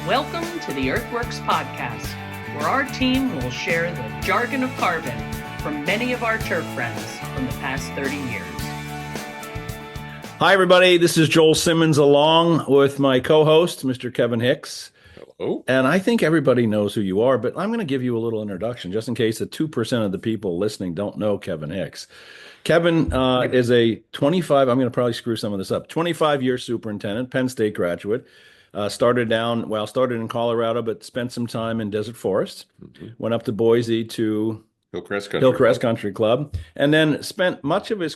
Welcome to the EarthWorks podcast, where our team will share the jargon of carbon from many of our turf friends from the past 30 years. Hi, everybody. This is Joel Simmons along with my co-host, Mr. Kevin Hicks. Hello. And I think everybody knows who you are, but I'm going to give you a little introduction just in case the 2% of the people listening don't know Kevin Hicks. Kevin is a 25, I'm going to probably screw some of this up, 25-year superintendent, Penn State graduate. Started in Colorado, but spent some time in Desert Forest. Went up to Boise to Hillcrest Country Club, and then spent much of his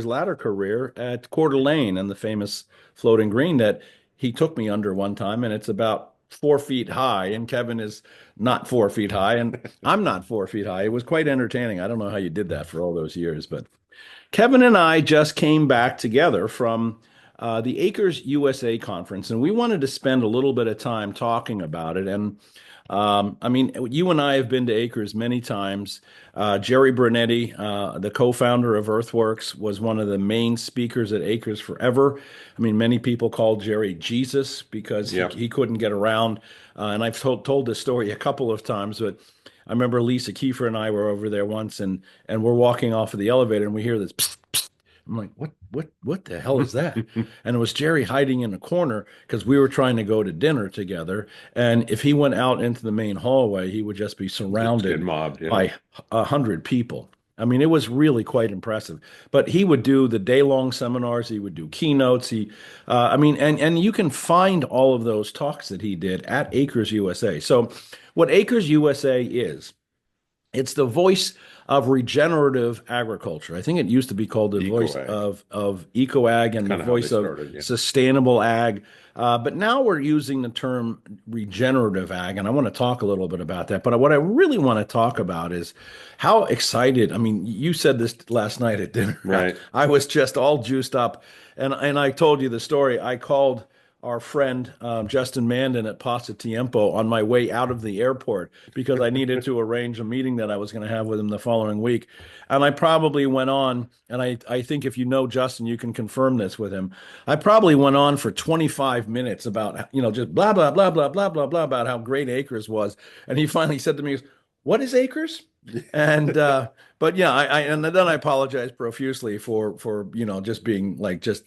latter career at Coeur d'Alene and the famous floating green that he took me under one time, and it's about 4 feet high, and Kevin is not 4 feet high, and I'm not 4 feet high. It was quite entertaining. I don't know how you did that for all those years, but Kevin and I just came back together from the Acres USA conference, and we wanted to spend a little bit of time talking about it. And you and I have been to Acres many times. Jerry Brunetti, the co-founder of EarthWorks, was one of the main speakers at Acres forever. I mean, many people called Jerry Jesus because he couldn't get around. And I've told this story a couple of times, but I remember Lisa Kiefer and I were over there once, and we're walking off of the elevator, and we hear this psst, psst. I'm like, what the hell is that? And it was Jerry hiding in a corner because we were trying to go to dinner together. And if he went out into the main hallway, he would just be surrounded by 100 people. I mean, it was really quite impressive. But he would do the day-long seminars. He would do keynotes. And you can find all of those talks that he did at Acres USA. So what Acres USA is, it's the voice of regenerative agriculture. I think it used to be called the voice of eco-ag and the voice of sustainable ag. But now we're using the term regenerative ag, and I want to talk a little bit about that. But what I really want to talk about is how excited, I mean, you said this last night at dinner. Right. I was just all juiced up, and I told you the story. I called our friend Justin Mandan at Pasta Tiempo on my way out of the airport because I needed to arrange a meeting that I was going to have with him the following week. And I probably went on, and I think if you know Justin, you can confirm this with him. I probably went on for 25 minutes about, just blah, blah, blah, blah, blah, blah, blah, about how great Acres was. And he finally said to me, "What is Acres?" And but yeah, and then I apologized profusely for just being like just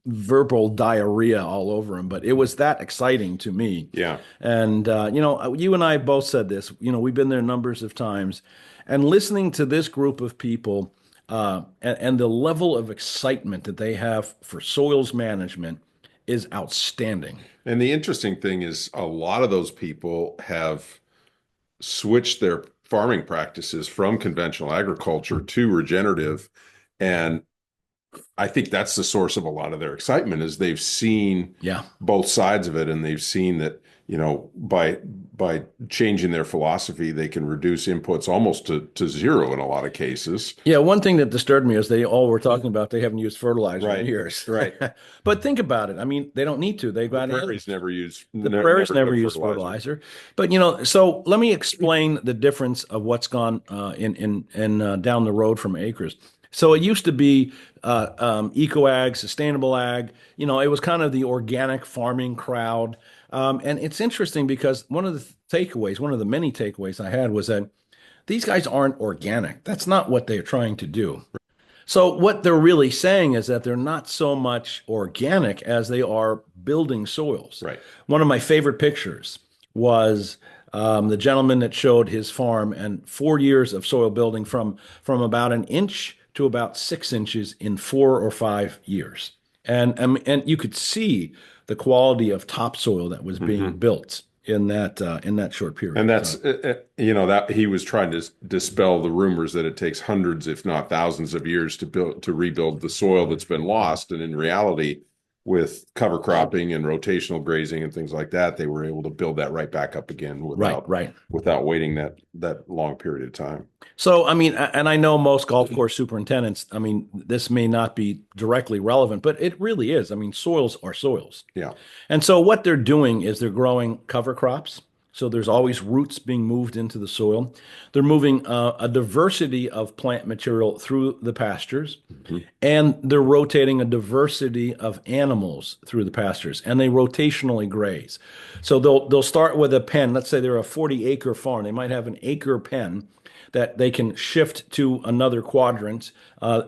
verbal diarrhea all over him, but it was that exciting to me. Yeah. And you and I both said this, we've been there numbers of times, and listening to this group of people and the level of excitement that they have for soils management is outstanding. And the interesting thing is a lot of those people have switched their farming practices from conventional agriculture to regenerative. And I think that's the source of a lot of their excitement is they've seen both sides of it, and they've seen that, by changing their philosophy, they can reduce inputs almost to zero in a lot of cases. Yeah, one thing that disturbed me is they all were talking about they haven't used fertilizer in years. Right. But think about it. I mean, they don't need to. They've got the prairies never use fertilizer. But so let me explain the difference of what's gone in down the road from Acres. So it used to be eco-ag, sustainable ag. It was kind of the organic farming crowd. And it's interesting because one of the many takeaways I had was that these guys aren't organic. That's not what they're trying to do. So what they're really saying is that they're not so much organic as they are building soils. Right. One of my favorite pictures was the gentleman that showed his farm and 4 years of soil building from about an inch to about 6 inches in 4 or 5 years. And you could see the quality of topsoil that was being built in that short period. And that's, that he was trying to dispel the rumors that it takes hundreds, if not thousands of years to rebuild the soil that's been lost. And in reality, with cover cropping and rotational grazing and things like that, they were able to build that right back up again without waiting that long period of time. So, I mean, and I know most golf course superintendents, I mean, this may not be directly relevant, but it really is. I mean, soils are soils. Yeah. And so what they're doing is they're growing cover crops. So there's always roots being moved into the soil. They're moving a diversity of plant material through the pastures, and they're rotating a diversity of animals through the pastures, and they rotationally graze. So they'll start with a pen. Let's say they're a 40-acre farm. They might have an acre pen that they can shift to another quadrant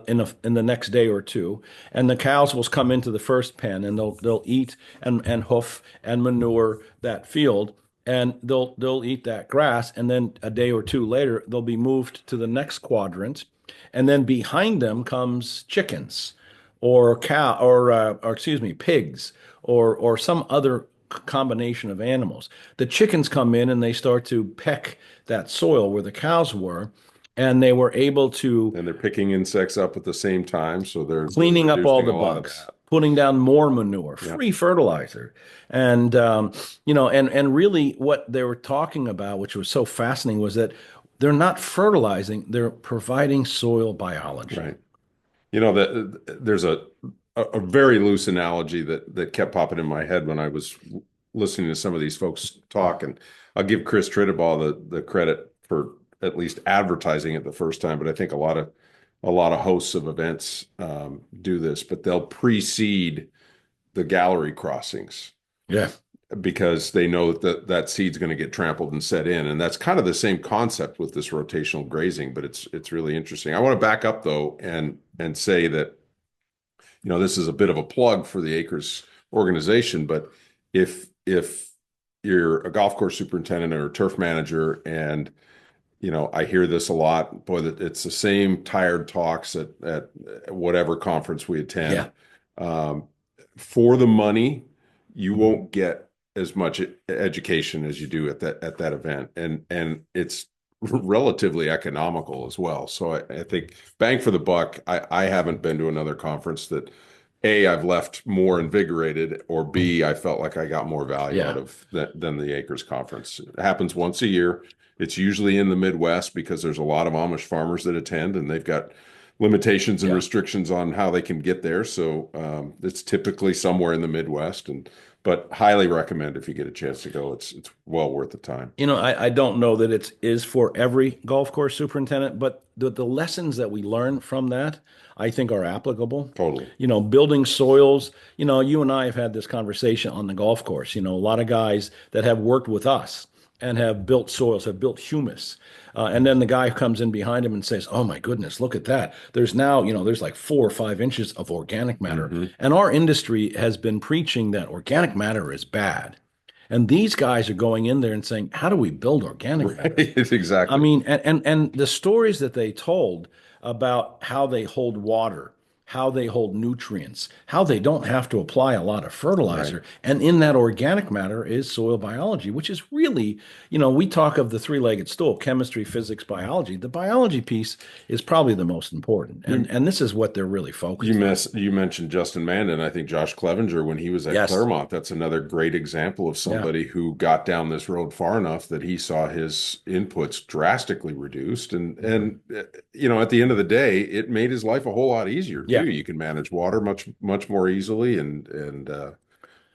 in the next day or two, and the cows will come into the first pen, and they'll eat and hoof and manure that field, and they'll eat that grass, and then a day or two later they'll be moved to the next quadrant, and then behind them comes chickens or cow or excuse me, pigs or some other combination of animals. The chickens come in and they start to peck that soil where the cows were, and they were able to And they're picking insects up at the same time, so they're cleaning up all reducing the a lot of bugs, that. putting down more manure, Yeah. free fertilizer. And and really what they were talking about, which was so fascinating, was that they're not fertilizing, they're providing soil biology. Right. That there's a very loose analogy that kept popping in my head when I was listening to some of these folks talk, and I'll give Chris Trittabaugh the credit for at least advertising it the first time, but I think a lot of hosts of events do this, but they'll precede the gallery crossings. Yeah. Because they know that seed's going to get trampled and set in, and that's kind of the same concept with this rotational grazing. But it's really interesting. I want to back up though and say that this is a bit of a plug for the Acres organization. But if you're a golf course superintendent or a turf manager, and I hear this a lot, boy, that it's the same tired talks at whatever conference we attend. For the money, you won't get as much education as you do at that event, and it's relatively economical as well. So I think bang for the buck. I haven't been to another conference that A, I've left more invigorated, or B, I felt like I got more value out of than the Acres conference. It happens once a year. It's usually in the Midwest because there's a lot of Amish farmers that attend, and they've got limitations and restrictions on how they can get there. So it's typically somewhere in the Midwest, but highly recommend if you get a chance to go. It's well worth the time. I don't know that it is for every golf course superintendent, but the lessons that we learn from that, I think, are applicable. Totally. Building soils, you and I have had this conversation on the golf course. A lot of guys that have worked with us and have built soils, have built humus. And then the guy comes in behind him and says, "Oh my goodness, look at that. There's now, there's like 4 or 5 inches of organic matter." And our industry has been preaching that organic matter is bad. And these guys are going in there and saying, "How do we build organic matter?" Exactly. I mean, and the stories that they told about how they hold water, how they hold nutrients, how they don't have to apply a lot of fertilizer. Right. And in that organic matter is soil biology, which is really, we talk of the three-legged stool, chemistry, physics, biology. The biology piece is probably the most important. And this is what they're really focused on. You mentioned Justin Mandan. I think Josh Clevenger, when he was at Claremont, that's another great example of somebody who got down this road far enough that he saw his inputs drastically reduced. And at the end of the day, it made his life a whole lot easier too. You can manage water much more easily, and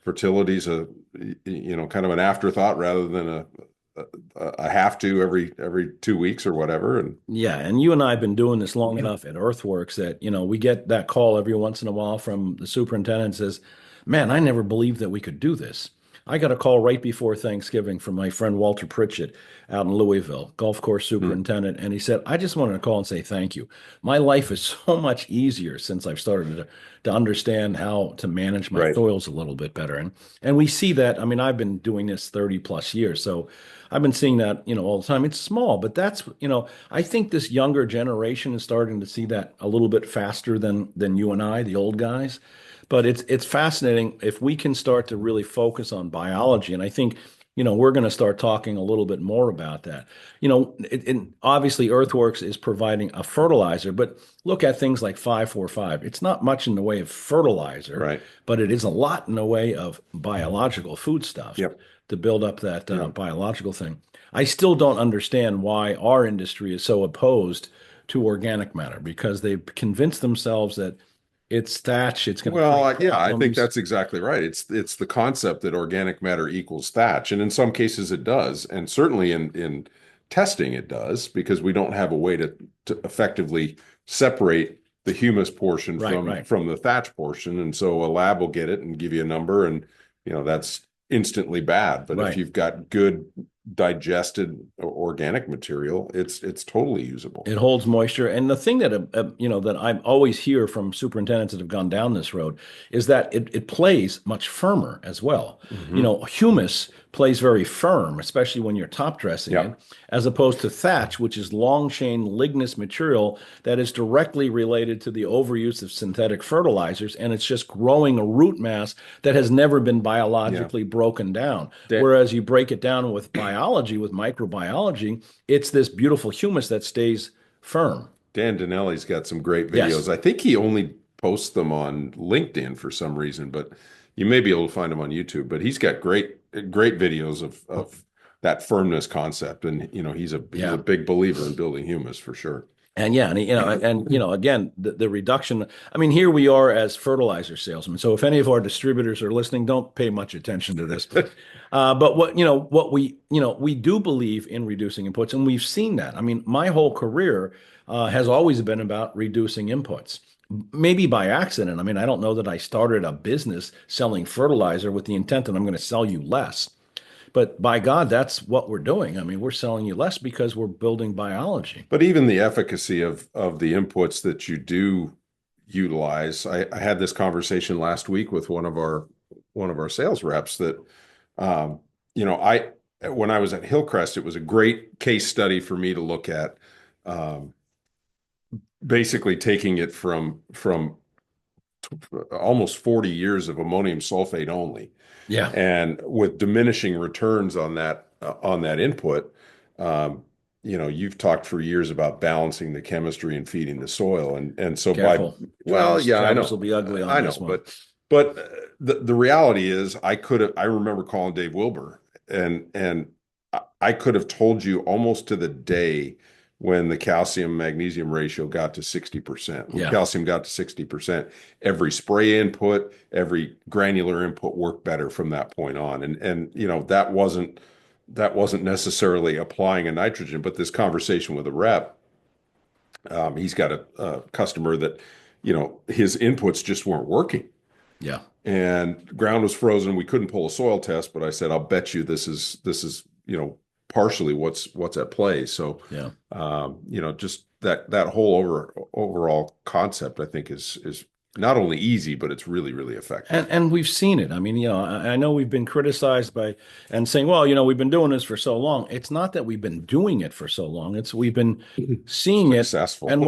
fertility is a kind of an afterthought rather than a have to every 2 weeks or whatever. And you and I have been doing this long enough at EarthWorks that we get that call every once in a while from the superintendent says, "Man, I never believed that we could do this." I got a call right before Thanksgiving from my friend Walter Pritchett out in Louisville, golf course superintendent, and he said, "I just wanted to call and say thank you. My life is so much easier since I've started to understand how to manage my soils a little bit better." And we see that. I mean, I've been doing this 30 plus years, so I've been seeing that, all the time. It's small, but that's, I think this younger generation is starting to see that a little bit faster than you and I, the old guys. But it's fascinating if we can start to really focus on biology. And I think, we're going to start talking a little bit more about that. Obviously EarthWorks is providing a fertilizer, but look at things like 5-4-5. It's not much in the way of fertilizer, but it is a lot in the way of biological food stuff to build up that biological thing. I still don't understand why our industry is so opposed to organic matter, because they've convinced themselves that it's thatch. It's going to Well, create yeah, I think problems. that's exactly right. It's the concept that organic matter equals thatch, and in some cases it does, and certainly in testing it does, because we don't have a way to effectively separate the humus portion Right, right, from the thatch portion, and so a lab will get it and give you a number, and that's instantly bad. But if right. you've got good digested organic material, it's totally usable. It holds moisture. And the thing that that I always hear from superintendents that have gone down this road is that it plays much firmer as well. Hmm. Humus plays very firm, especially when you're top dressing it, Yep. as opposed to thatch, which is long chain lignous material that is directly related to the overuse of synthetic fertilizers, and it's just growing a root mass that has never been Yeah. biologically broken down. Dan, Whereas you break it down with biology, with microbiology, it's this beautiful humus that stays firm. Dan Dinelli's got some great Yes. videos. I think he only posts them on LinkedIn for some reason, but you may be able to find them on YouTube. But he's got great videos of that firmness concept, and he's a Yeah. big believer in building humus for sure. And yeah, again, the reduction. I mean, here we are as fertilizer salesmen. So if any of our distributors are listening, don't pay much attention to this. But we do believe in reducing inputs, and we've seen that. I mean, my whole career has always been about reducing inputs. Maybe by accident. I mean, I don't know that I started a business selling fertilizer with the intent that I'm going to sell you less. But by God, that's what we're doing. I mean, we're selling you less because we're building biology. But even the efficacy of the inputs that you do utilize, I had this conversation last week with one of our sales reps that, I when I was at Hillcrest, it was a great case study for me to look at, um, basically taking it from almost 40 years of ammonium sulfate only, Yeah, and with diminishing returns on that input. um, you've talked for years about balancing the chemistry and feeding the soil, and so careful. well, yeah, I Travis will know, be ugly on I know, this one. but the reality is, I remember calling Dave Wilbur, and I could have told you almost to the day when the calcium magnesium ratio got to 60%. When Yeah, calcium got to 60%, every spray input, every granular input worked better from that point on. And that wasn't necessarily applying a nitrogen, but this conversation with a rep, he's got a customer that, his inputs just weren't working, yeah, and ground was frozen. We couldn't pull a soil test, but I said, I'll bet you this is partially what's at play. So, yeah. just that whole overall concept, I think is not only easy, but it's really, really effective. And we've seen it. I mean, I know we've been criticized by and saying, well, we've been doing this for so long. It's not that we've been doing it for so long. It's we've been seeing it. Successful. And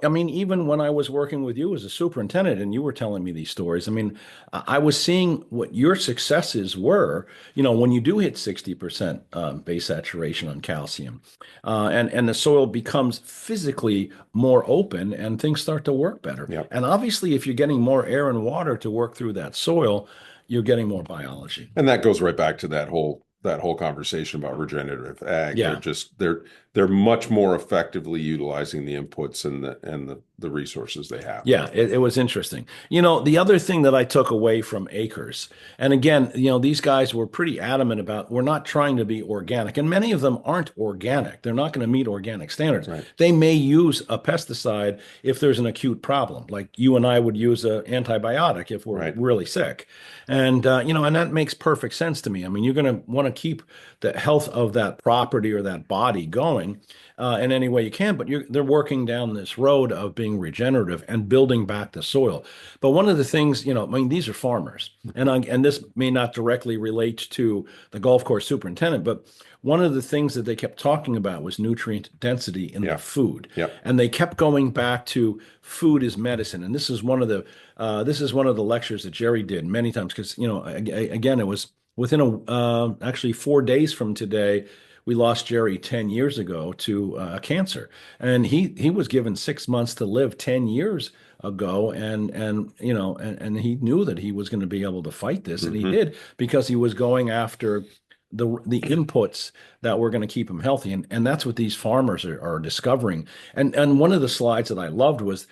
I mean, even when I was working with you as a superintendent and you were telling me these stories, I mean, I was seeing what your successes were, when you do hit 60% base saturation on calcium, and the soil becomes physically more open and things start to work better. Yeah. And obviously, if you're getting more air and water to work through that soil, you're getting more biology. And that goes right back to that whole conversation about regenerative ag. Yeah. They're much more effectively utilizing the inputs and the resources they have. Yeah, it was interesting. The other thing that I took away from Acres, and again, these guys were pretty adamant about we're not trying to be organic, and many of them aren't organic. They're not going to meet organic standards. Right. They may use a pesticide if there's an acute problem, like you and I would use an antibiotic if we're Right. really sick. And and that makes perfect sense to me. I mean, you're going to want to keep the health of that property or that body going in any way you can, but they're working down this road of being regenerative and building back the soil. But one of the things, I mean, these are farmers, and this may not directly relate to the golf course superintendent, but one of the things that they kept talking about was nutrient density in the food. Yep. And they kept going back to food is medicine. And this is one of the lectures that Jerry did many times because, again, it was within actually 4 days from today, we lost Jerry 10 years ago to cancer, and he was given 6 months to live 10 years ago, and he knew that he was going to be able to fight this, and he did because he was going after the inputs that were going to keep him healthy, and that's what these farmers are discovering. And one of the slides that I loved was,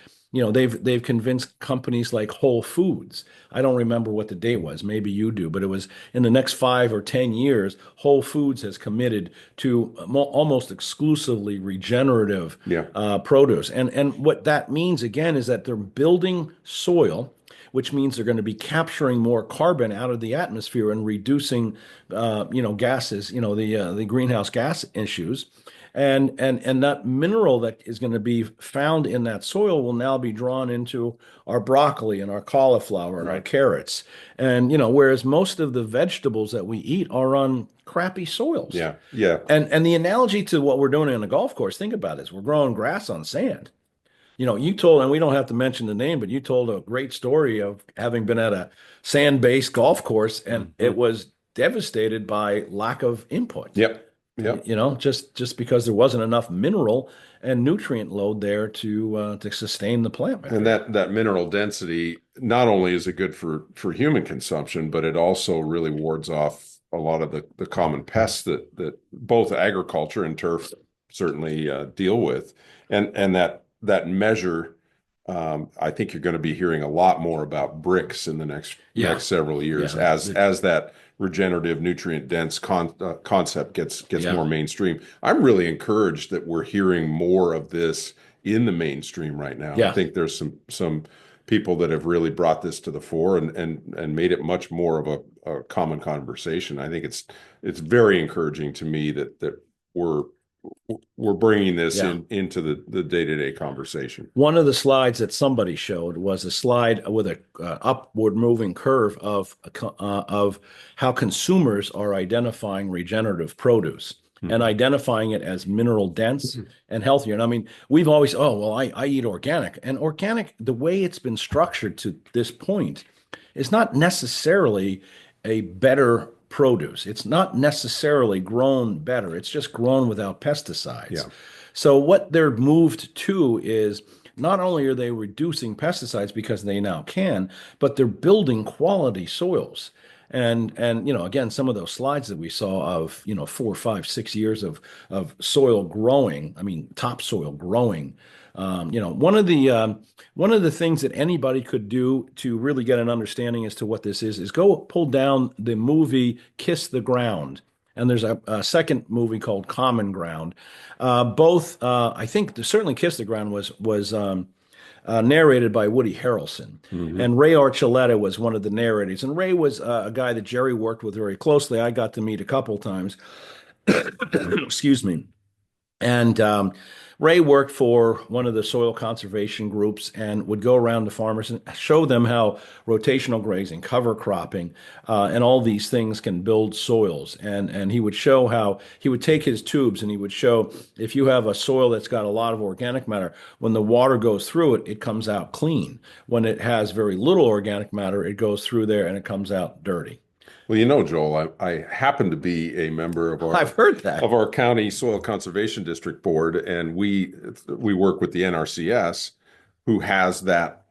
they've convinced companies like Whole Foods. I don't remember what the date was. Maybe you do, but it was in the next 5 or 10 years. Whole Foods has committed to almost exclusively regenerative Yeah. produce, and what that means again is that they're building soil, which means they're going to be capturing more carbon out of the atmosphere and reducing, gases, the greenhouse gas issues. And that mineral that is going to be found in that soil will now be drawn into our broccoli and our cauliflower and our carrots. And, whereas most of the vegetables that we eat are on crappy soils. Yeah. Yeah. And the analogy to what we're doing on a golf course, think about this. We're growing grass on sand. You told, and we don't have to mention the name, but you told a great story of having been at a sand-based golf course and it was devastated by lack of input. Yep. Yep. Just because there wasn't enough mineral and nutrient load there to sustain the plant. And that mineral density, not only is it good for human consumption, but it also really wards off a lot of the common pests that both agriculture and turf certainly deal with. And that measure, I think you're going to be hearing a lot more about bricks in the next several years as that regenerative, nutrient dense concept gets more mainstream. I'm really encouraged that we're hearing more of this in the mainstream right now. I think there's some people that have really brought this to the fore and made it much more of a common conversation. I think it's very encouraging to me that we're bringing this into the day-to-day conversation. One of the slides that somebody showed was a slide with a upward moving curve of how consumers are identifying regenerative produce and identifying it as mineral dense and healthier. And I mean, we've always, I eat organic. And organic, the way it's been structured to this point, is not necessarily a better produce. It's not necessarily grown better. It's just grown without pesticides. Yeah. So what they're moved to is not only are they reducing pesticides because they now can, but they're building quality soils. And again, some of those slides that we saw of 4, 5, 6 years of soil growing, I mean topsoil growing. One of the things that anybody could do to really get an understanding as to what this is go pull down the movie Kiss the Ground. And there's a second movie called Common Ground. Both, I think, certainly Kiss the Ground was narrated by Woody Harrelson. And Ray Archuleta was one of the narrators. And Ray was a guy that Jerry worked with very closely. I got to meet a couple times. Excuse me. And Ray worked for one of the soil conservation groups and would go around to farmers and show them how rotational grazing, cover cropping, and all these things can build soils. And he would show how he would take his tubes and he would show if you have a soil that's got a lot of organic matter, when the water goes through it, it comes out clean. When it has very little organic matter, it goes through there and it comes out dirty. Well, Joel, I happen to be a member of I've heard that. of our county soil conservation district board, and we work with the NRCS, who has that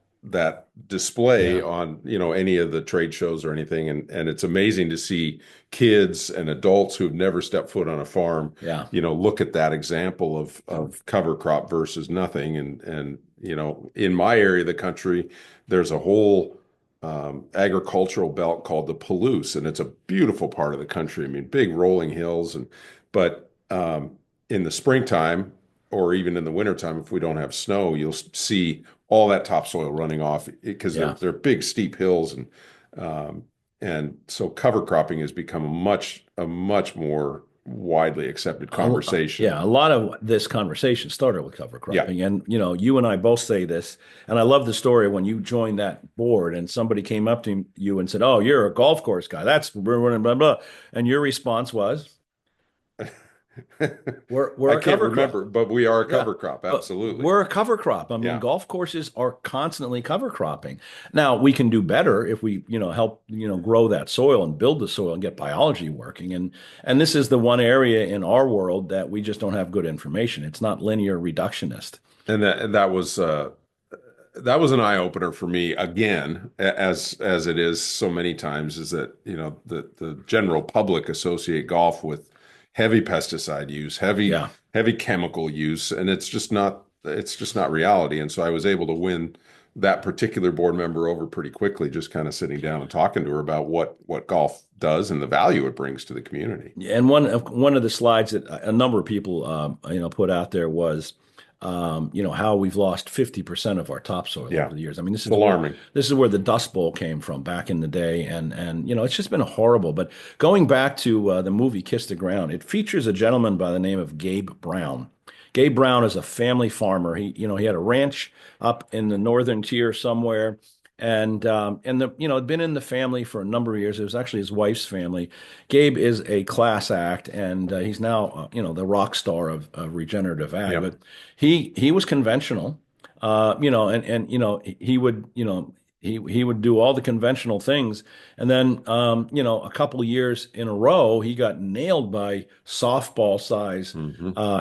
display on any of the trade shows or anything, and it's amazing to see kids and adults who've never stepped foot on a farm, look at that example of cover crop versus nothing, and in my area of the country, there's a whole agricultural belt called the Palouse, and it's a beautiful part of the country. I mean, big rolling hills, but in the springtime or even in the wintertime, if we don't have snow, you'll see all that topsoil running off because they're big steep hills, and so cover cropping has become a much more widely accepted conversation. A lot of this conversation started with cover cropping. And, you and I both say this, and I love the story when you joined that board and somebody came up to you and said, "Oh, you're a golf course guy. That's blah, blah, blah." And your response was? We're I can't remember, but we are a cover crop. Absolutely. We're a cover crop. I mean, golf courses are constantly cover cropping. Now, we can do better if we, help, grow that soil and build the soil and get biology working. And this is the one area in our world that we just don't have good information. It's not linear reductionist. And that was an eye opener for me again, as it is so many times, is that, the general public associate golf with heavy pesticide use, heavy chemical use, and it's just not it's just not reality. And so I was able to win that particular board member over pretty quickly, just kind of sitting down and talking to her about what golf does and the value it brings to the community. And one of the slides that a number of people put out there was how we've lost 50% of our topsoil Yeah. over the years. I mean, this is Alarming. This is where the Dust Bowl came from back in the day, and it's just been horrible. But going back to the movie Kiss the Ground, it features a gentleman by the name of Gabe Brown. Gabe Brown is a family farmer. He had a ranch up in the northern tier somewhere, had been in the family for a number of years. It was actually his wife's family. Gabe is a class act, and he's now the rock star of regenerative ag. Yep. But he was conventional, he would he would do all the conventional things, and then a couple of years in a row he got nailed by softball size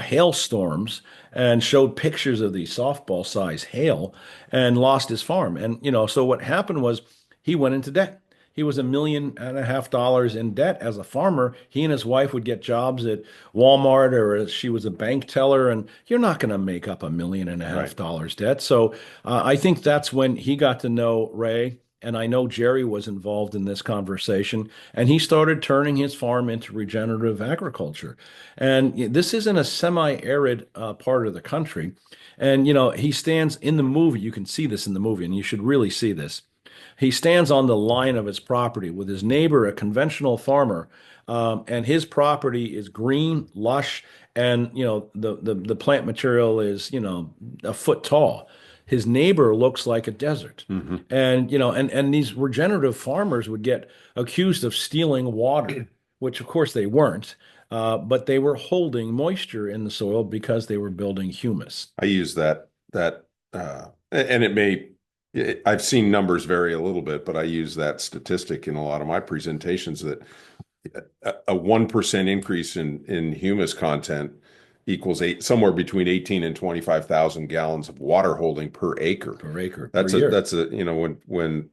hailstorms, and showed pictures of the softball size hail, and lost his farm. And so what happened was he went into debt. He was $1.5 million in debt as a farmer. He and his wife would get jobs at Walmart, or she was a bank teller, and you're not going to make up $1.5 million debt. So I think that's when he got to know Ray, and I know Jerry was involved in this conversation, and he started turning his farm into regenerative agriculture. And this isn't a semi-arid part of the country. And he stands in the movie. You can see this in the movie, and you should really see this. He stands on the line of his property with his neighbor, a conventional farmer, and his property is green, lush, and the plant material is a foot tall. His neighbor looks like a desert, and these regenerative farmers would get accused of stealing water, which of course they weren't, but they were holding moisture in the soil because they were building humus. I use that, and it may. I've seen numbers vary a little bit, but I use that statistic in a lot of my presentations that a 1% increase in humus content equals somewhere between 18 and 25,000 gallons of water holding per acre. Per acre. That's when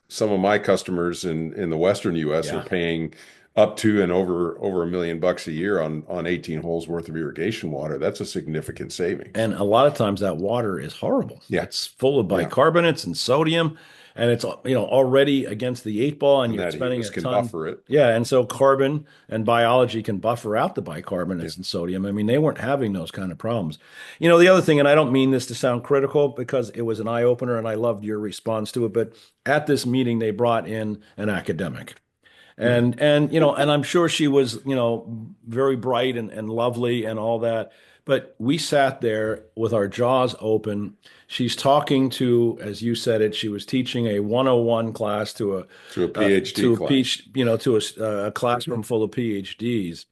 some of my customers in the Western U.S. are paying up to and over $1 million a year on 18 holes worth of irrigation water. That's a significant savings. And a lot of times that water is horrible. Yeah. It's full of bicarbonates and sodium, and it's already against the 8 ball, and you're spending a ton. Buffer it. Yeah, and so carbon and biology can buffer out the bicarbonates and sodium. I mean, they weren't having those kind of problems. The other thing, and I don't mean this to sound critical because it was an eye opener, and I loved your response to it, but at this meeting they brought in an academic. And I'm sure she was, very bright and lovely and all that. But we sat there with our jaws open. She's talking to, as you said it, she was teaching a 101 class to a PhD class. To a classroom full of PhDs.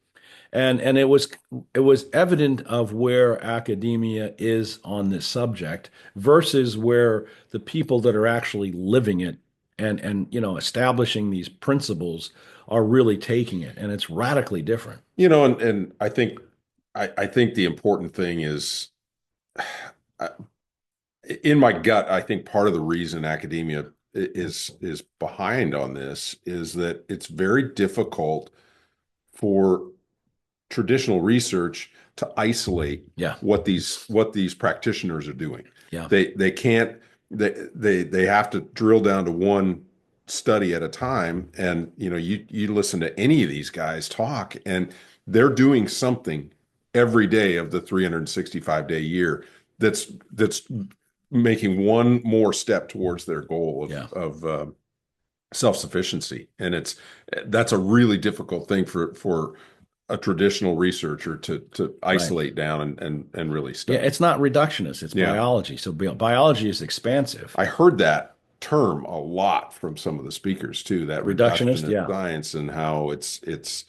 And it was evident of where academia is on this subject versus where the people that are actually living it and establishing these principles are really taking it, and it's radically different. And I think the important thing is, in my gut, I think part of the reason academia is behind on this is that it's very difficult for traditional research to isolate what these practitioners are doing. Yeah. They can't. They have to drill down to one study at a time, and you listen to any of these guys talk, and they're doing something every day of the 365-day year that's making one more step towards their goal of self-sufficiency. And that's a really difficult thing for a traditional researcher to isolate down and really study. Yeah, it's not reductionist, it's biology. So biology is expansive. I heard that term a lot from some of the speakers too, that reductionist science, and how it's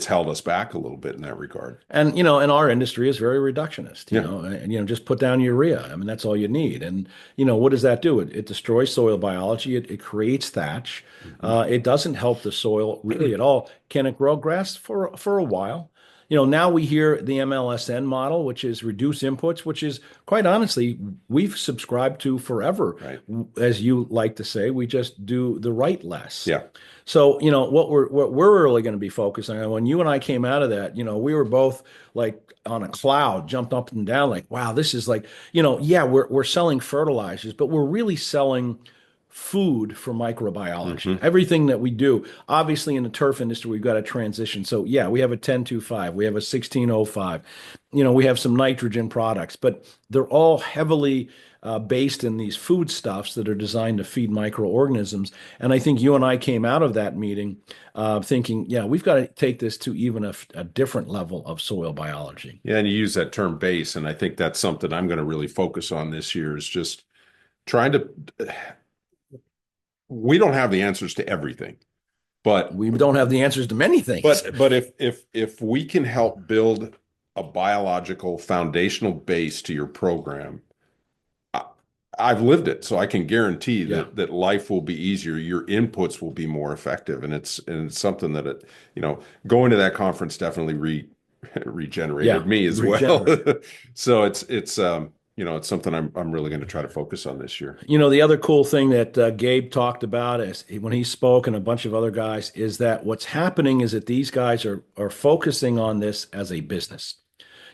held us back a little bit in that regard. And and our industry is very reductionist. And just put down urea. I mean, that's all you need. And what does that do? It destroys soil biology. It creates thatch. It doesn't help the soil really at all. Can it grow grass for a while? now we hear the MLSN model, which is reduce inputs, which is quite honestly, we've subscribed to forever. Right. As you like to say, we just do the right less. Yeah. So, what we're really going to be focusing on when you and I came out of that, we were both like on a cloud, jumped up and down, like, wow, this is like, yeah, we're selling fertilizers, but we're really selling food for microbiology. Everything that we do, obviously in the turf industry, we've got a transition. So yeah, we have a 1025, we have a 1605, we have some nitrogen products, but they're all heavily based in these foodstuffs that are designed to feed microorganisms. And I think you and I came out of that meeting thinking, yeah, we've got to take this to even a different level of soil biology. Yeah, and you use that term base, and I think that's something I'm going to really focus on this year is just trying to. We don't have the answers to everything, but We don't have the answers to many things. but if we can help build a biological foundational base to your program, I've lived it, so I can guarantee that life will be easier. Your inputs will be more effective, and it's something that going to that conference definitely regenerated me as well. So it's something I'm really going to try to focus on this year. The other cool thing that Gabe talked about is when he spoke and a bunch of other guys is that what's happening is that these guys are focusing on this as a business.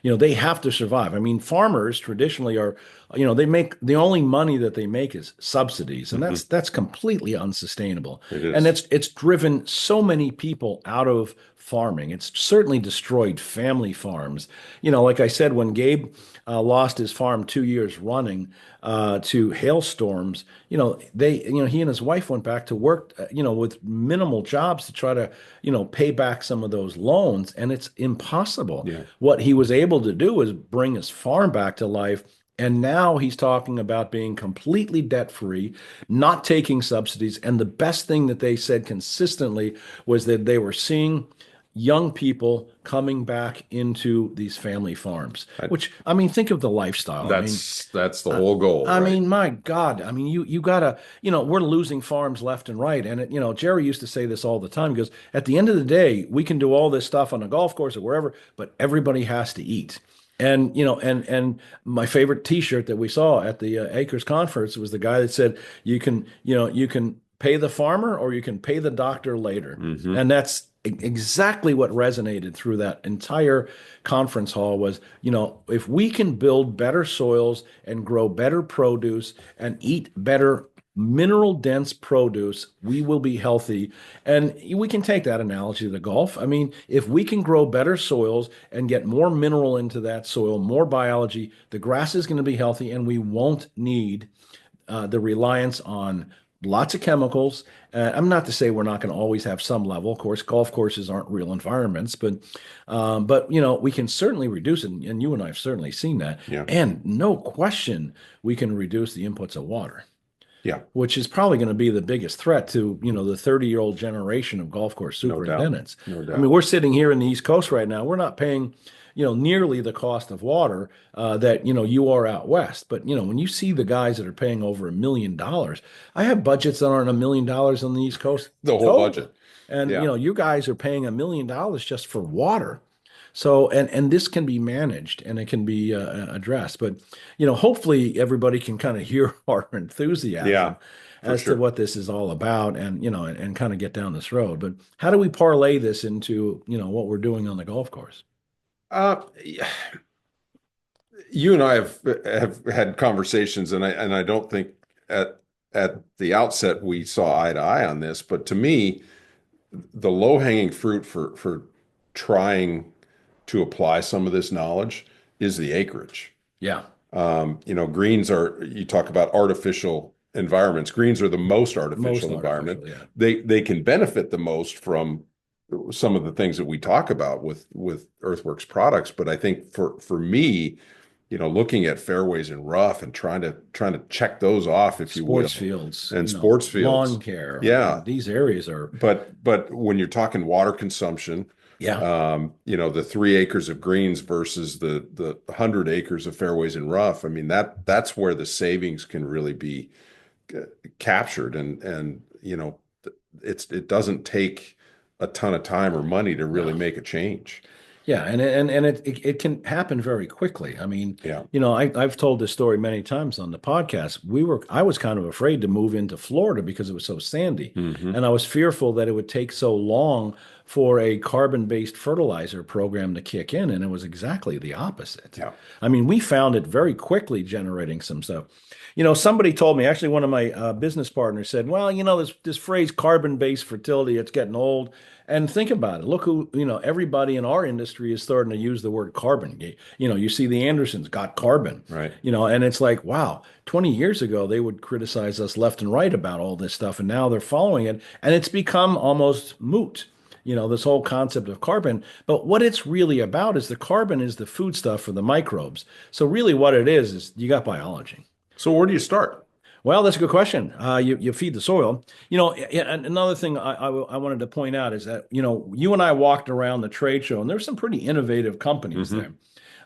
They have to survive. I mean, farmers traditionally are, they make the only money that they make is subsidies, and that's completely unsustainable. It is. And it's driven so many people out of farming. It's certainly destroyed family farms. Like I said, when Gabe lost his farm 2 years running to hailstorms, he and his wife went back to work, with minimal jobs to try to, pay back some of those loans, and it's impossible. Yeah. What he was able to do is bring his farm back to life. And now he's talking about being completely debt-free, not taking subsidies. And the best thing that they said consistently was that they were seeing young people coming back into these family farms, which, I mean, think of the lifestyle. That's the whole goal. I right? mean, my God, I mean, you gotta, we're losing farms left and right. And Jerry used to say this all the time. He goes, at the end of the day, we can do all this stuff on a golf course or wherever, but everybody has to eat. And and my favorite T-shirt that we saw at the Acres conference was the guy that said, you can pay the farmer or you can pay the doctor later. And that's exactly what resonated through that entire conference hall was, if we can build better soils and grow better produce and eat better mineral dense produce, we will be healthy. And we can take that analogy to golf. I mean, if we can grow better soils and get more mineral into that soil, more biology, the grass is going to be healthy and we won't need the reliance on lots of chemicals. I'm not to say we're not going to always have some level. Of course, golf courses aren't real environments, but we can certainly reduce it. And you and I have certainly seen that. Yeah. And no question, we can reduce the inputs of water. Yeah. Which is probably going to be the biggest threat to, the 30-year-old generation of golf course superintendents. No doubt. I mean, we're sitting here in the East Coast right now. We're not paying, nearly the cost of water that, you are out west. But, when you see the guys that are paying over $1 million, I have budgets that aren't $1 million on the East Coast. The whole budget. And, Yeah. you guys are paying $1 million just for water. So, and this can be managed and it can be addressed, but, hopefully everybody can kind of hear our enthusiasm as to what this is all about and, and kind of get down this road. But how do we parlay this into, what we're doing on the golf course? You and I have had conversations, and I don't think at the outset we saw eye to eye on this, but to me, the low-hanging fruit for trying to apply some of this knowledge is the acreage. Yeah. Greens you talk about artificial environments. Greens are the most artificial environment. Yeah. They can benefit the most from some of the things that we talk about with EarthWorks products. But I think for me, looking at fairways and rough and trying to check those off, if you will, sports fields and sports fields, lawn care. Yeah. These areas are. But when you're talking water consumption, the 3 acres of greens versus the 100 acres of fairways and rough, I mean, that's where the savings can really be captured. And it doesn't take a ton of time or money to really make a change. Yeah, and it can happen very quickly. I mean, Yeah. I've told this story many times on the podcast. I was kind of afraid to move into Florida because it was so sandy, Hmm. and I was fearful that it would take so long for a carbon-based fertilizer program to kick in, and it was exactly the opposite. Yeah. I mean, we found it very quickly generating some stuff. Somebody told me, actually, one of my business partners said, well, this phrase carbon-based fertility, it's getting old. And think about it. Look who, everybody in our industry is starting to use the word carbon. You see the Andersons got carbon, Right. and it's like, wow, 20 years ago, they would criticize us left and right about all this stuff. And now they're following it. And it's become almost moot, this whole concept of carbon. But what it's really about is the carbon is the foodstuff for the microbes. So really what it is you got biology. So where do you start? Well, that's a good question. You feed the soil. And another thing I wanted to point out is that, you and I walked around the trade show, and there's some pretty innovative companies Hmm. there.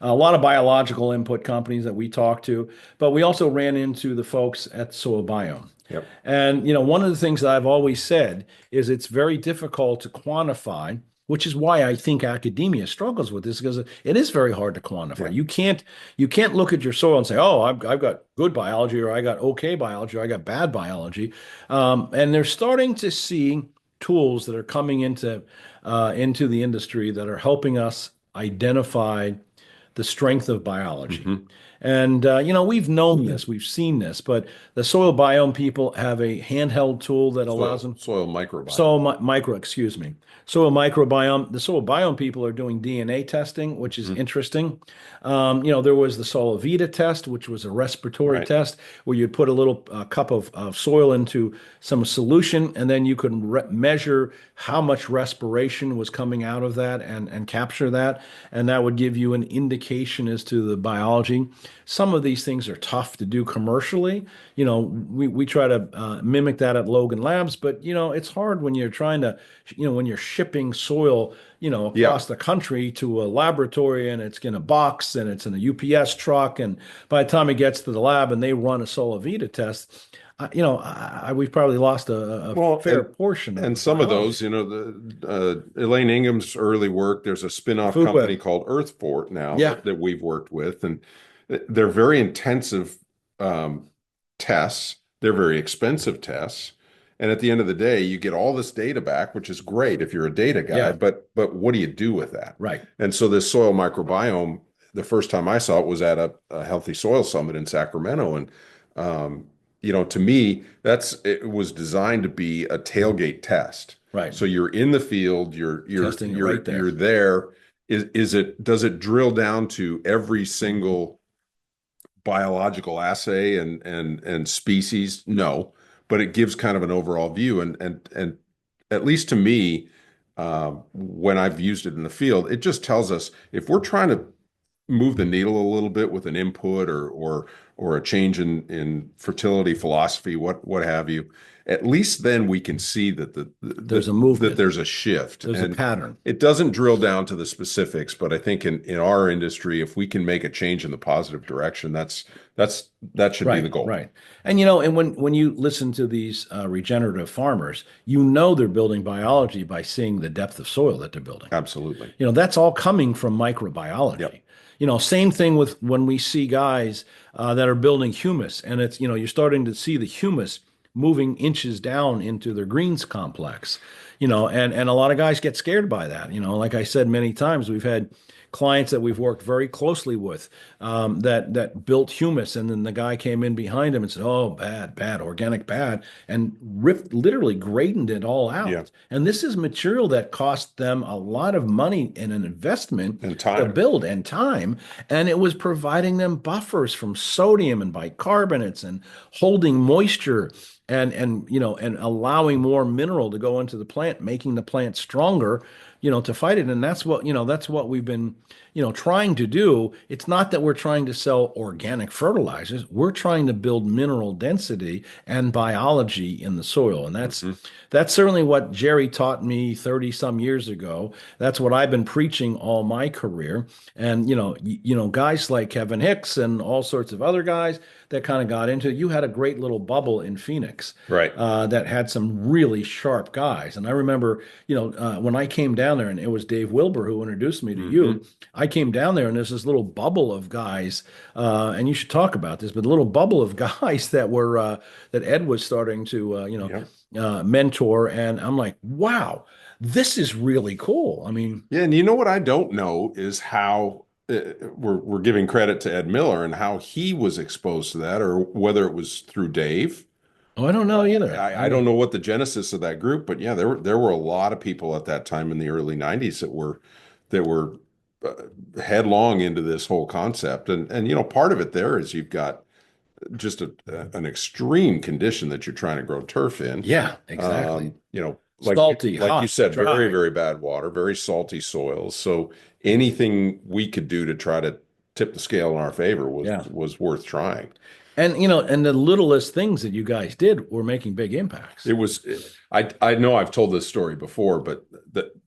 A lot of biological input companies that we talked to, but we also ran into the folks at Soil Biome. Yep. And, one of the things that I've always said is it's very difficult to quantify, which is why I think academia struggles with this because it is very hard to quantify. Yeah. You can't look at your soil and say, oh, I've got good biology, or I got okay biology, or I got bad biology. And they're starting to see tools that are coming into the industry that are helping us identify the strength of biology. Hmm. And, we've known this, we've seen this, but the soil biome people have a handheld tool that allows them. Soil microbiome. Excuse me. Soil microbiome. The soil biome people are doing DNA testing, which is interesting. There was the Soil Vita test, which was a respiratory Right. test where you'd put a little cup of soil into some solution, and then you could measure how much respiration was coming out of that and capture that. And that would give you an indication as to the biology. Some of these things are tough to do commercially. We try to mimic that at Logan Labs, but it's hard when you're trying to, when you're shipping soil, across the country to a laboratory, and it's in a box and it's in a UPS truck, and by the time it gets to the lab and they run a Sola Vita test, we've probably lost a fair portion. And some of those, Elaine Ingham's early work, there's a spin-off Food company web. called EarthFort now Yeah. that we've worked with, and they're very intensive tests. They're very expensive tests. And at the end of the day, you get all this data back, which is great if you're a data guy, Yeah. but what do you do with that? Right. And so this soil microbiome, the first time I saw it was at a Healthy Soil Summit in Sacramento. And to me, it was designed to be a tailgate test. Right. So you're in the field, you're Testing it right there. you're there. Does it drill down to every single biological assay and species? No, but it gives kind of an overall view. And at least to me, when I've used it in the field, it just tells us if we're trying to move the needle a little bit with an input or a change in fertility philosophy, what have you. At least then we can see that there's a movement, that there's a shift, there's a pattern. It doesn't drill down to the specifics, but I think in our industry, if we can make a change in the positive direction, that should be the goal. Right. And when you listen to these regenerative farmers, they're building biology by seeing the depth of soil that they're building. Absolutely. That's all coming from microbiology. Yep. Same thing with when we see guys that are building humus, and it's, you're starting to see the humus moving inches down into their greens complex, and a lot of guys get scared by that. Like I said many times, we've had clients that we've worked very closely with that built humus, and then the guy came in behind him and said, "Oh, bad, organic bad," and literally gradened it all out. Yeah. And this is material that cost them a lot of money and an investment And time. to build and time, and it was providing them buffers from sodium and bicarbonates and holding moisture and allowing more mineral to go into the plant, making the plant stronger, to fight it. And that's what we've been, trying to do. It's not that we're trying to sell organic fertilizers. We're trying to build mineral density and biology in the soil. And that's certainly what Jerry taught me 30 some years ago. That's what I've been preaching all my career. And, guys like Kevin Hicks and all sorts of other guys that kind of got into it. You had a great little bubble in Phoenix, Right. that had some really sharp guys. And I remember, when I came down down there, and it was Dave Wilbur who introduced me to Mhm. you. I came down there, and there's this little bubble of guys, and you should talk about this, but a little bubble of guys that were that Ed was starting to mentor, and I'm like, wow, this is really cool. I mean, Yeah, and you know what I don't know is how we're giving credit to Ed Miller and how he was exposed to that, or whether it was through Dave. oh, I don't know either. I don't know what the genesis of that group, but yeah, there were a lot of people at that time in the early '90s that were headlong into this whole concept, and part of it there is you've got just an extreme condition that you're trying to grow turf in. Yeah, exactly. Like Salty, you hot, said, very, dry. very bad water, very salty soils. So anything we could do to try to tip the scale in our favor was Yeah. was worth trying. And and the littlest things that you guys did were making big impacts. It was, I know I've told this story before, but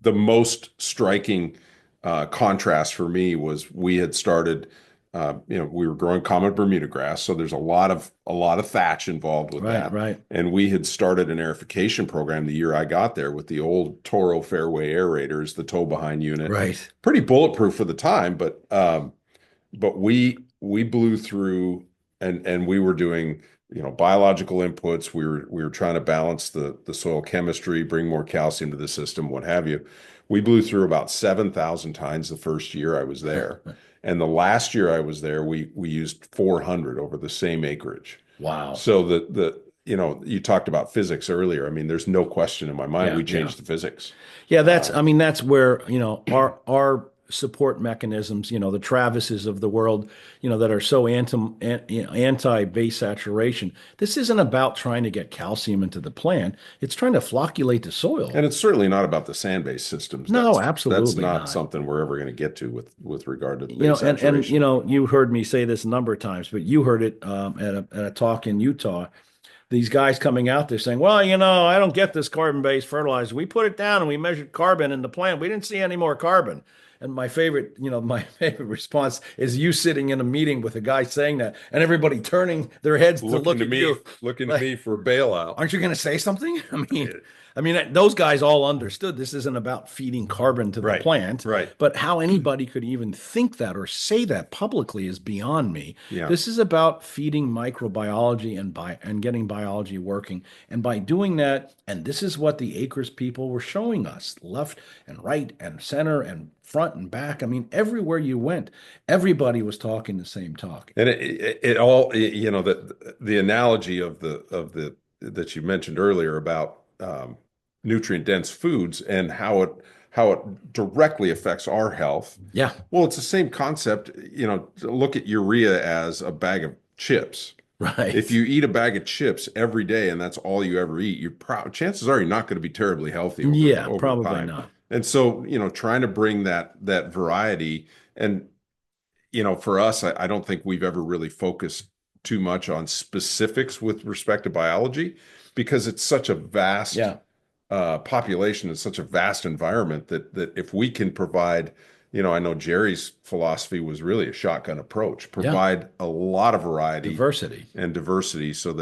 the most striking contrast for me was we had started, we were growing common Bermuda grass, so there's a lot of thatch involved with Right, that. right. And we had started an airification program the year I got there with the old Toro Fairway aerators, the tow behind unit. Right. Pretty bulletproof for the time, but we blew through and we were doing biological inputs. We were trying to balance the soil chemistry, bring more calcium to the system, what have you. We blew through about 7,000 tines the first year I was there, and the last year I was there we used 400 over the same acreage. Wow. So you talked about physics earlier. I mean, there's no question in my mind Yeah, we changed the physics. Yeah, I mean, that's where, our support mechanisms, the Travises of the world, that are so anti-base saturation. This isn't about trying to get calcium into the plant. It's trying to flocculate the soil. And it's certainly not about the sand-based systems. No, That's absolutely not not. something we're ever going to get to with regard to base And saturation. you heard me say this a number of times, but you heard it at a talk in Utah. These guys coming out there saying, well, I don't get this carbon-based fertilizer. We put it down and we measured carbon in the plant. We didn't see any more carbon. And my favorite response is you sitting in a meeting with a guy saying that and everybody turning their heads to look at you. Looking at me for a bailout. Aren't you going to say something? I mean, those guys all understood this isn't about feeding carbon to the Right, plant, right. but how anybody could even think that or say that publicly is beyond me. Yeah. This is about feeding microbiology and getting biology working. And by doing that, and this is what the acres people were showing us, left and right and center and front and back. I mean, everywhere you went, everybody was talking the same talk. And it all, the analogy of the that you mentioned earlier about nutrient dense foods and how it directly affects our health. Yeah. Well, it's the same concept. Look at urea as a bag of chips. Right. If you eat a bag of chips every day and that's all you ever eat, chances are you're not going to be terribly healthy over Probably time. not. And so, trying to bring that variety, and for us, I don't think we've ever really focused too much on specifics with respect to biology because it's such a vast population, it's such a vast environment that if we can provide, I know Jerry's philosophy was really a shotgun approach, provide a lot of variety, diversity so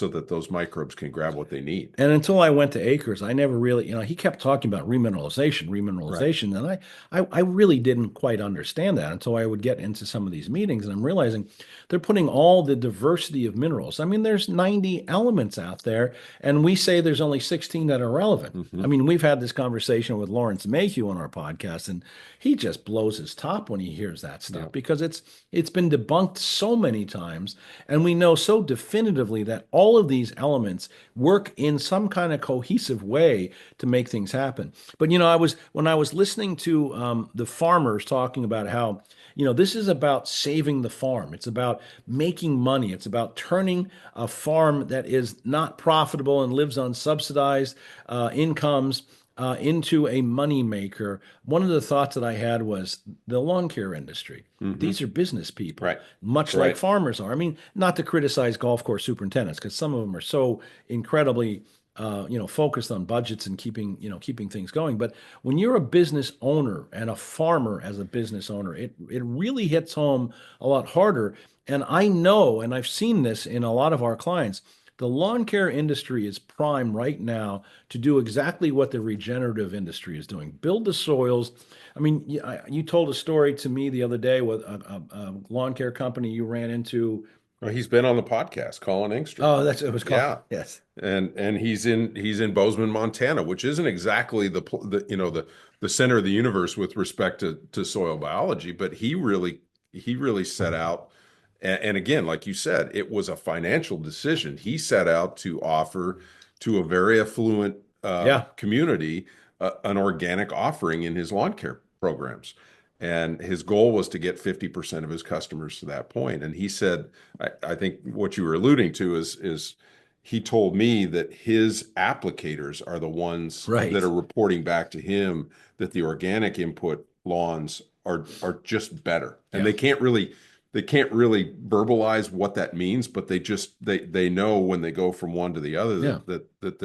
that those microbes can grab what they need. And until I went to acres, I never really, he kept talking about remineralization, Right. and I really didn't quite understand that until I would get into some of these meetings, and I'm realizing they're putting all the diversity of minerals. I mean, there's 90 elements out there, and we say there's only 16 that are relevant. Mm-hmm. I mean, we've had this conversation with Lawrence Mayhew on our podcast, and he just blows his top when he hears that stuff because it's been debunked so many times, and we know so definitively that all of these elements work in some kind of cohesive way to make things happen. But when I was listening to the farmers talking about how this is about saving the farm. It's about making money. It's about turning a farm that is not profitable and lives on subsidized incomes into a money maker. One of the thoughts that I had was the lawn care industry. Mm-hmm. These are business people, Right. much Right. like farmers are. I mean, not to criticize golf course superintendents, because some of them are so incredibly focused on budgets and keeping things going. But when you're a business owner and a farmer as a business owner, it really hits home a lot harder. And I know, and I've seen this in a lot of our clients, the lawn care industry is prime right now to do exactly what the regenerative industry is doing. Build the soils. I mean, you told a story to me the other day with a lawn care company you ran into. Well, he's been on the podcast, Colin Engstrom. Oh, that's it was called. Yeah. Yes. And he's in Bozeman, Montana, which isn't exactly the center of the universe with respect to soil biology, but he really set out, and again, like you said, it was a financial decision. He set out to offer to a very affluent Yeah. community an organic offering in his lawn care programs. And his goal was to get 50% of his customers to that point. And he said, I think what you were alluding to is he told me that his applicators are the ones Right. that are reporting back to him that the organic input lawns are just better. And Yeah. they can't really verbalize what that means, but they know when they go from one to the other Yeah. that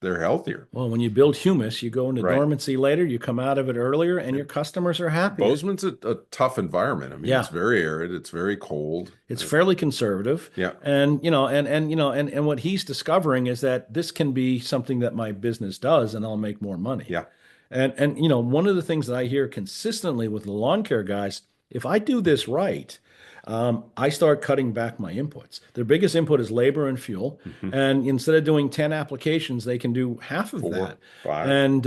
they're healthier. Well, when you build humus, you go into Right. dormancy later, you come out of it earlier, and your customers are happy. Bozeman's a tough environment. I mean, Yeah. it's very arid, it's very cold. It's fairly conservative. Yeah. And and what he's discovering is that this can be something that my business does and I'll make more money. Yeah. And one of the things that I hear consistently with the lawn care guys, if I do this right, I start cutting back my inputs. Their biggest input is labor and fuel. Mhm. And instead of doing 10 applications, they can do half of 4, that. 5. And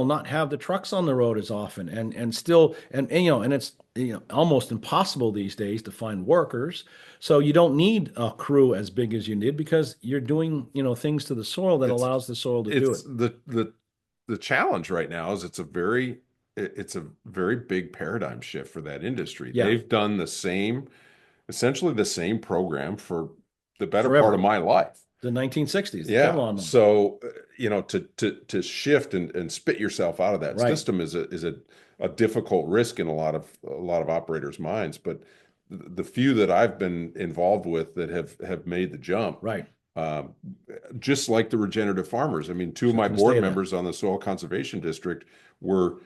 not have the trucks on the road as often and still and it's almost impossible these days to find workers. So you don't need a crew as big as you did because you're doing things to the soil that allows the soil to do it. The challenge right now is it's a very big paradigm shift for that industry. Yeah. They've done essentially the same program for the better Forever. part of my life. The 1960s. the Yeah. Kevlar. So, to shift and spit yourself out of that Right. system is a difficult risk in a lot of operators' minds. But the few that I've been involved with that have made the jump, Right. just like the regenerative farmers. I mean, two of So my can board stay members on the Soil Conservation District were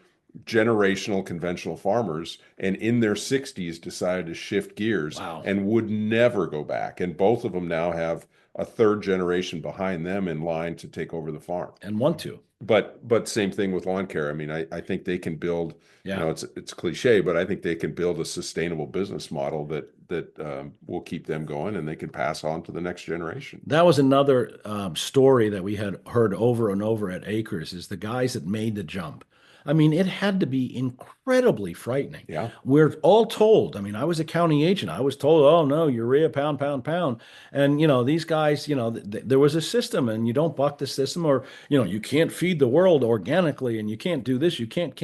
generational conventional farmers, and in their 60s decided to shift gears. Wow. And would never go back. And both of them now have a third generation behind them in line to take over the farm. And want to. But same thing with lawn care. I mean, I think they can build, Yeah. it's cliche, but I think they can build a sustainable business model that will keep them going, and they can pass on to the next generation. That was another story that we had heard over and over at Acres is the guys that made the jump. I mean, it had to be incredibly frightening. Yeah. We're all told. I mean, I was a county agent. I was told, oh, no, urea, pound. And, these guys, there was a system and you don't buck the system or, you can't feed the world organically and you can't do this. You can't.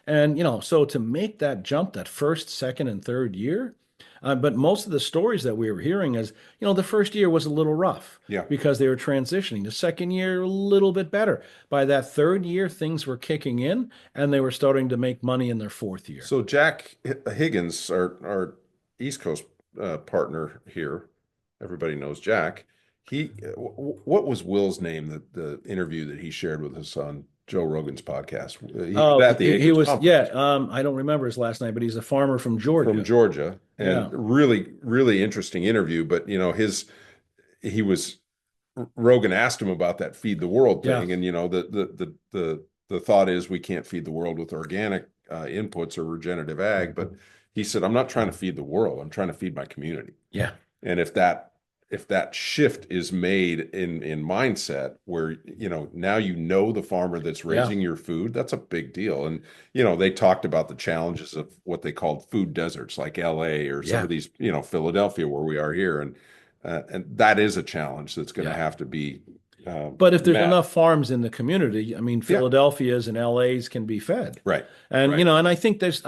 And, so to make that jump that first, second, and third year, but most of the stories that we were hearing is, the first year was a little rough Yeah. because they were transitioning. The second year, a little bit better. By that third year, things were kicking in and they were starting to make money in their fourth year. So Jack Higgins, our East Coast partner here, everybody knows Jack. What was Will's name? The interview that he shared with us on Joe Rogan's podcast. He was, I don't remember his last name, but he's a farmer from Georgia. And really, really interesting interview. But Rogan asked him about that feed the world thing, and the thought is we can't feed the world with organic inputs or regenerative ag, but he said, I'm not trying to feed the world, I'm trying to feed my community. Yeah. And if that shift is made in mindset where, now the farmer that's raising your food, that's a big deal. And, they talked about the challenges of what they called food deserts, like LA or some of these, Philadelphia, where we are here. And that is a challenge that's going to have to be but if there's enough farms in the community, I mean, Philadelphia's and LA's can be fed. Right. And, and I think there's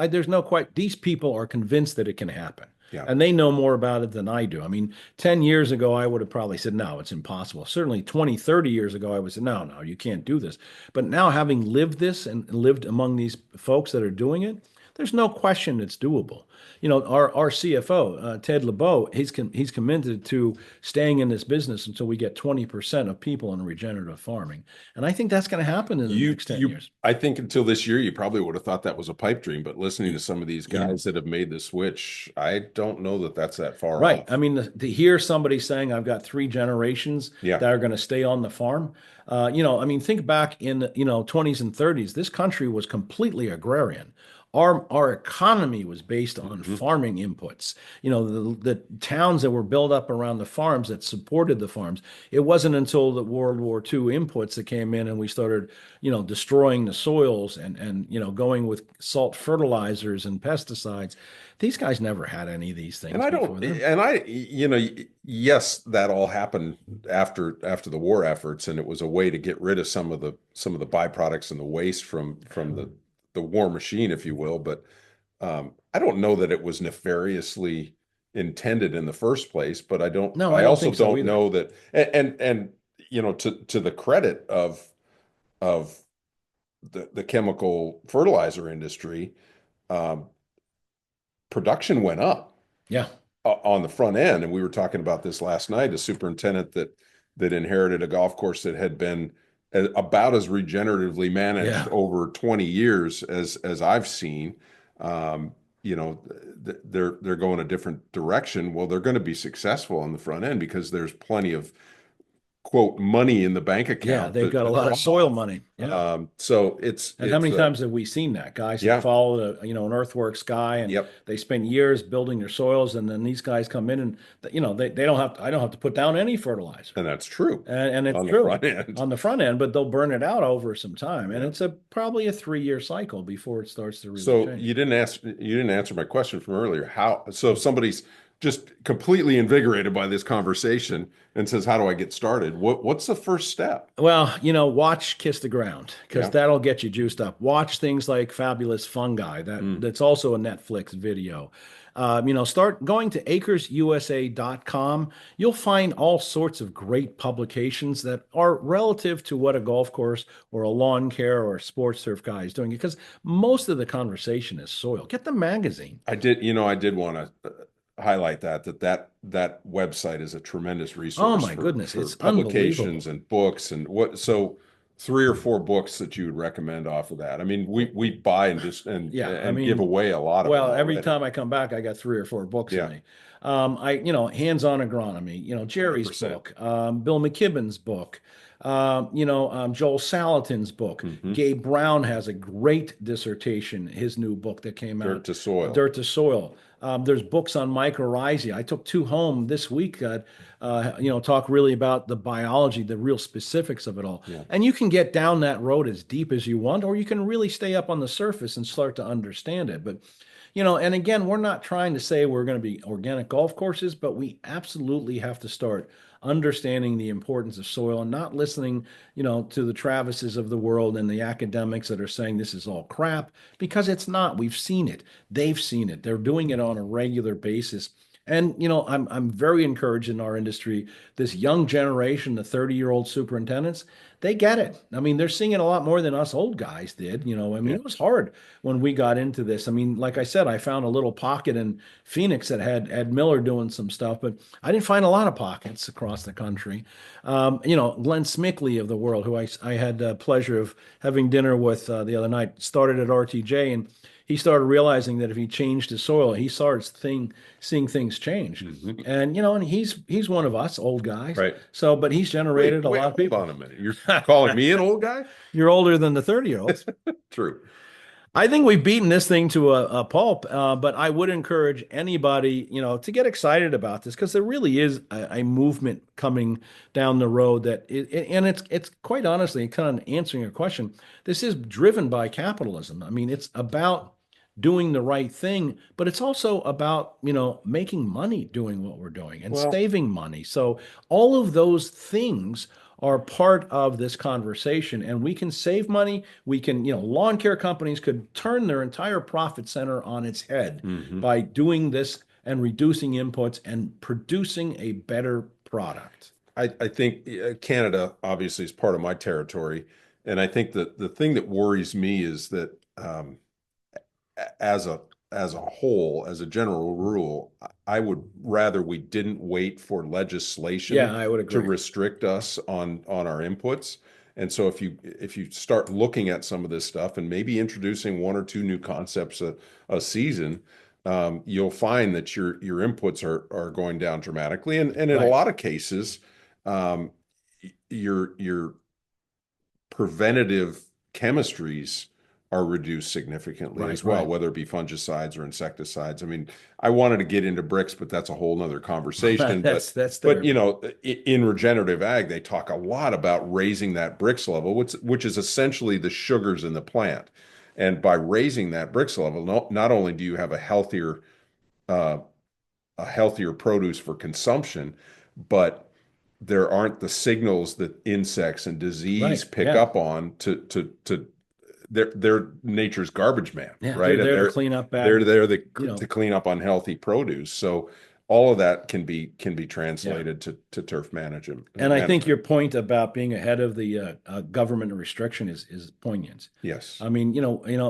these people are convinced that it can happen. Yeah. And they know more about it than I do. I mean, 10 years ago, I would have probably said, no, it's impossible. Certainly 20, 30 years ago, I would say, no, you can't do this. But now having lived this and lived among these folks that are doing it, there's no question it's doable. Our CFO, Ted LeBeau, he's committed to staying in this business until we get 20% of people in regenerative farming. And I think that's going to happen in the next 10 years. I think until this year, you probably would have thought that was a pipe dream, but listening to some of these guys that have made the switch, I don't know that that's that far Right. off. I mean, to hear somebody saying, I've got 3 generations that are going to stay on the farm. I mean, think back in the, 20s and 30s, this country was completely agrarian. Our economy was based on farming inputs. The towns that were built up around the farms that supported the farms. It wasn't until the World War II inputs that came in and we started, destroying the soils and going with salt fertilizers and pesticides. These guys never had any of these things. And I don't, and I, yes, that all happened after the war efforts, and it was a way to get rid of some of the byproducts and the waste from the war machine, if you will. But I don't know that it was nefariously intended in the first place. But I don't. No, I don't also think so don't either. know that. And to the credit of the chemical fertilizer industry. Production went up Yeah. on the front end. And we were talking about this last night, a superintendent that inherited a golf course that had been about as regeneratively managed over 20 years as I've seen. They're going a different direction. Well, they're going to be successful on the front end because there's plenty of quote money in the bank account. Yeah, they've got a lot of soil money. Yeah. So how many times have we seen that? Guys that followed an EarthWorks guy and they spent years building their soils, and then these guys come in and they don't have to, I don't have to put down any fertilizer. And that's true. And it's on true the front end. on the front end, but they'll burn it out over some time. And it's probably a 3-year cycle before it starts to really change. You didn't answer my question from earlier. So if somebody's just completely invigorated by this conversation and says, how do I get started? What's the first step? Well, watch Kiss the Ground, because that'll get you juiced up. Watch things like Fabulous Fungi. That's also a Netflix video. Start going to acresusa.com. You'll find all sorts of great publications that are relative to what a golf course or a lawn care or a sports turf guy is doing, because most of the conversation is soil. Get the magazine. I did want to highlight that website is a tremendous resource. Oh my goodness, it's publications and books and so 3 or 4 books that you would recommend off of that. I mean, we buy and give away a lot of them. Well, every time I come back, I got 3 or 4 books in me. Hands-on agronomy, Jerry's 100%. book, Bill McKibben's book, Joel Salatin's book. Gabe Brown has a great dissertation, his new book that came out. Dirt to Soil. There's books on mycorrhizae. I took 2 home this week that, talk really about the biology, the real specifics of it all. Yeah. And you can get down that road as deep as you want, or you can really stay up on the surface and start to understand it. But, and again, we're not trying to say we're going to be organic golf courses, but we absolutely have to start understanding the importance of soil and not listening, to the Travises of the world and the academics that are saying this is all crap, because it's not. We've seen it. They've seen it. They're doing it on a regular basis. And, I'm very encouraged in our industry, this young generation, the 30-year-old superintendents, they get it. I mean, they're seeing it a lot more than us old guys did. It was hard when we got into this. I mean, like I said, I found a little pocket in Phoenix that had Ed Miller doing some stuff, but I didn't find a lot of pockets across the country. Glenn Smickley of the world, who I had the pleasure of having dinner with the other night, started at RTJ, and he started realizing that if he changed his soil, he starts seeing things change. And and he's one of us old guys, right? So, but he's generated a lot of people. Hold on a minute, you're calling me an old guy? You're older than the 30-year-olds. True. I think we've beaten this thing to a pulp, but I would encourage anybody, to get excited about this, because there really is a movement coming down the road and it's quite honestly, kind of answering your question. This is driven by capitalism. I mean, it's about doing the right thing, but it's also about, making money doing what we're doing and saving money. So all of those things are part of this conversation, and we can save money. We can, lawn care companies could turn their entire profit center on its head by doing this and reducing inputs and producing a better product. I think Canada obviously is part of my territory. And I think that the thing that worries me is that as a whole, as a general rule, I would rather we didn't wait for legislation Yeah, I would to agree. restrict us on our inputs. And so if you start looking at some of this stuff and maybe introducing one or two new concepts a season, you'll find that your inputs are going down dramatically. And in a Right. lot of cases, your preventative chemistries are reduced significantly Right, as well, right. whether it be fungicides or insecticides. I mean, I wanted to get into bricks, but that's a whole nother conversation. That's But there. you know, in regenerative ag, they talk a lot about raising that bricks level, which is essentially the sugars in the plant. And by raising that bricks level, not only do you have uh, a healthier produce for consumption, but there aren't the signals that insects and disease Right. pick Yeah. up on to they're nature's garbage man, Yeah. They're right? And there to clean up they're bad, there you know. to clean up unhealthy produce. So all of that can be Yeah. translated to turf management. And I think your point about being ahead of the government restriction is poignant. Yes, I mean,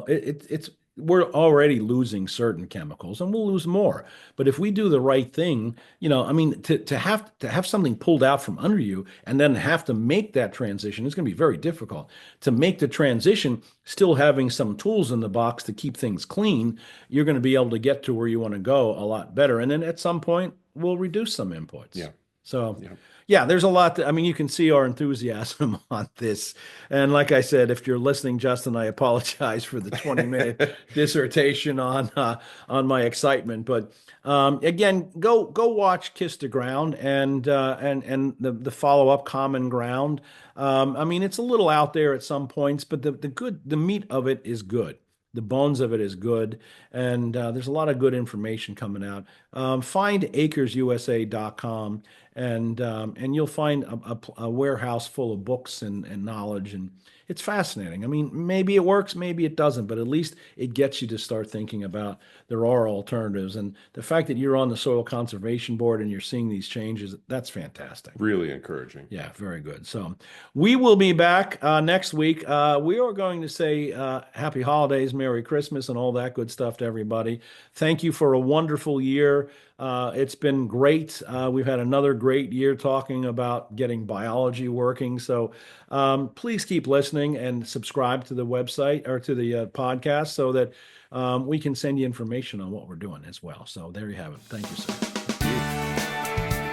it's we're already losing certain chemicals, and we'll lose more. But if we do the right thing, I mean, to have something pulled out from under you and then have to make that transition, it's going to be very difficult. To make the transition, still having some tools in the box to keep things clean, you're going to be able to get to where you want to go a lot better. And then at some point, we'll reduce some inputs. yeah, So, yeah. yeah, there's a lot. I mean, you can see our enthusiasm on this. And like I said, if you're listening, Justin, I apologize for the 20-minute dissertation on my excitement. But again, go watch Kiss the Ground and the follow up Common Ground. I mean, it's a little out there at some points, but the meat of it is good. The bones of it is good, and there's a lot of good information coming out. Find acresusa.com, and you'll find a warehouse full of books and knowledge, and it's fascinating. I mean, maybe it works, maybe it doesn't, but at least it gets you to start thinking about there are alternatives. And the fact that you're on the Soil Conservation Board and you're seeing these changes, that's fantastic. Really encouraging. Yeah, very good. So we will be back next week. We are going to say happy holidays, Merry Christmas, and all that good stuff to everybody. Thank you for a wonderful year. It's been great. We've had another great year talking about getting biology working. So please keep listening and subscribe to the website or to the podcast so that we can send you information on what we're doing as well. So there you have it. Thank you, sir.